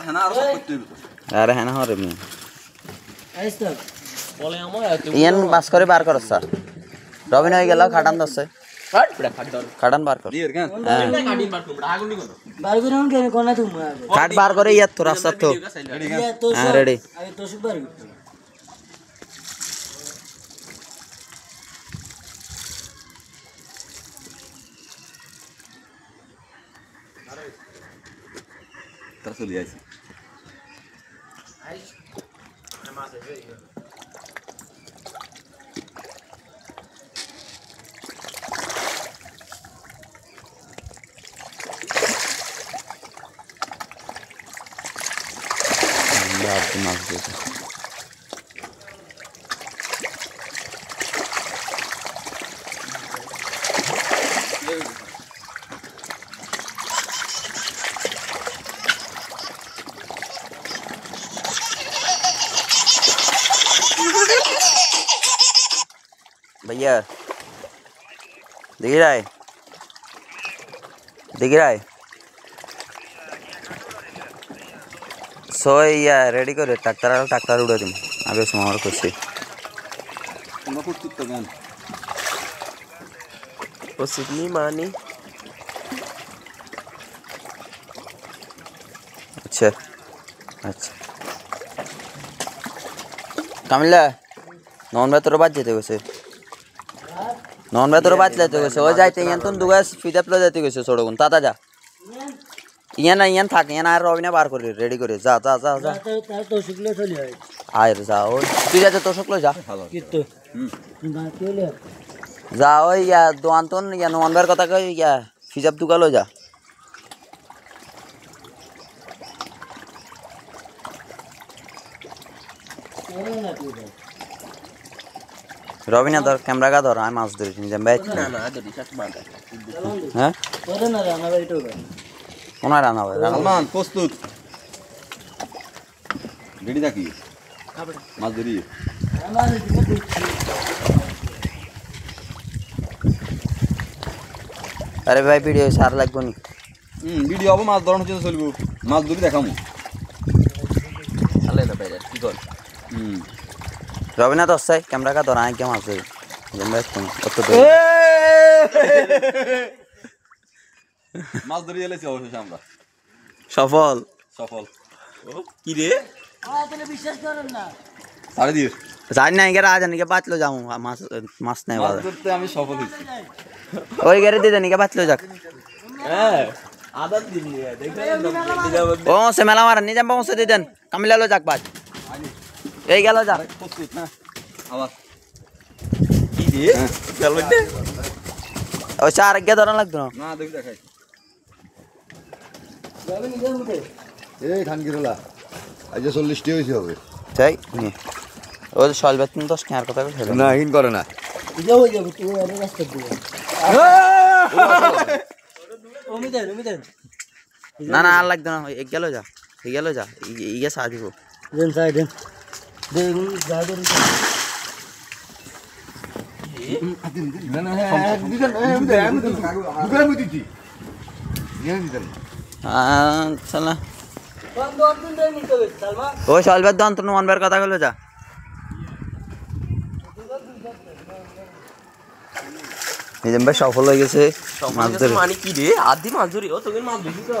হেনা আর সব করতে হবে আরে হেনা হরে মি আইস তো বলে আমার ইয়ান বাস করে বার করছ রবিন হয়ে গেল খাটান দছে কাট বড় কাট দাও খাটান বার কর দিয়ে কেন কাটিন বার করব আগুন নি কোন বার করে আমি কেন কোনা তুমি কাট বার করে ইয়াত তো রাস্তা তো রেডি কেন তো হ্যাঁ রেডি আগে তো সব বার করতে তারা চলে আইছে বাপ মাছ দিতে भैया दिख रहा है सोई या रेडी करे ट्रैक्टर उड़ा तुम आगे समार कुछ তোমরা প্রস্তুত তো কেন ও সিডনি মানি अच्छा अच्छा कामिला नॉन में तो बात जाते वैसे नॉन में तो बात लेते वैसे हो जाते हैं तुम दुगा फिदा प्लो जाते वैसे छोड़ो कौन ताता जा ইয়ান থাক ইয়ান আর রবিনা বার করে রেডি করে যা যা যা যা তার তো শুকলে চলে হয় আয় যা ওই তুই যাতে তো শুকলো যা কিন্তু না চলে যা ওই ইয়া দোয়ান্তন ইয়া ননবার কথা কই ইয়া ফিজাব দুকালো যা রবিনা ধর ক্যামেরা কা ধর আমি মাছ ধরি নিজে বাইক না না আদরি সাথে বাঁধা হ্যাঁ করে না রান্না বাড়িটা কোনা রান্না হয় সালমান প্রস্তুত রেডি থাকি মাছ ধরি আমার দিকে আরে ভাই ভিডিও সার লাগবো নি ভিডিও হবে মাছ ধরানো হচ্ছে চলবো মাছ ধরি দেখামু আলে না বাইরে কি কর রবিনা তো চাই ক্যামেরা কা ধর আমি কে মাছ ধরি বাইক তুমি কত মাছ ধরি এলেছি অবশেষে আমরা সফল সফল কি রে আপনি বিশ্বাস করেন না সাড়ে দিয়ে জানি না এগারে আজ নাকি বাঁচলো যাবো মাছ মাছ নাই মাছ বাজে ধরতে আমি সফল হয়েছি ওই গেরে দিয়ে নাকি বাঁচলো যাক হ্যাঁ আদা দিন নিয়ে দেখবেন ও সে মেলা মারা নিজাম পৌঁছে দিয়ে দেন কামিলালো যাক বাজ এই গেল যা প্রস্তুত না আবার কি রে গেল দে ওই চার গে ধরা লাগতো না না দেখি দেখাই যাবে নিজের মুখে এই ধান গিরলা আজ 40টি হয়েছে হবে তাই ও সল বেতন 10 টাকার কথা বলে না হিন করে না যাও যাবো তুই আর রাস্তা দিয়ে ওমিদেন না না আর লাগতো না এক গেল যা এই গেল যা ইয়ে সাজ দিব দেন সাইড দেন দেখুন যা দেন না না হ্যাঁ দিছেন আমি দুপুরে আমি দিছি নিয়ে দিতেন চলা কোন দোন দিন দেন নিতে হবে সালমা ও সলবের দন্ত ননবার কথা বলে যা নিজাম ভাই সফল হয়ে গেছে মাছ ধরে মানে কি রে আদি মাছ ধরি ও তোকে মাছ বেশি তো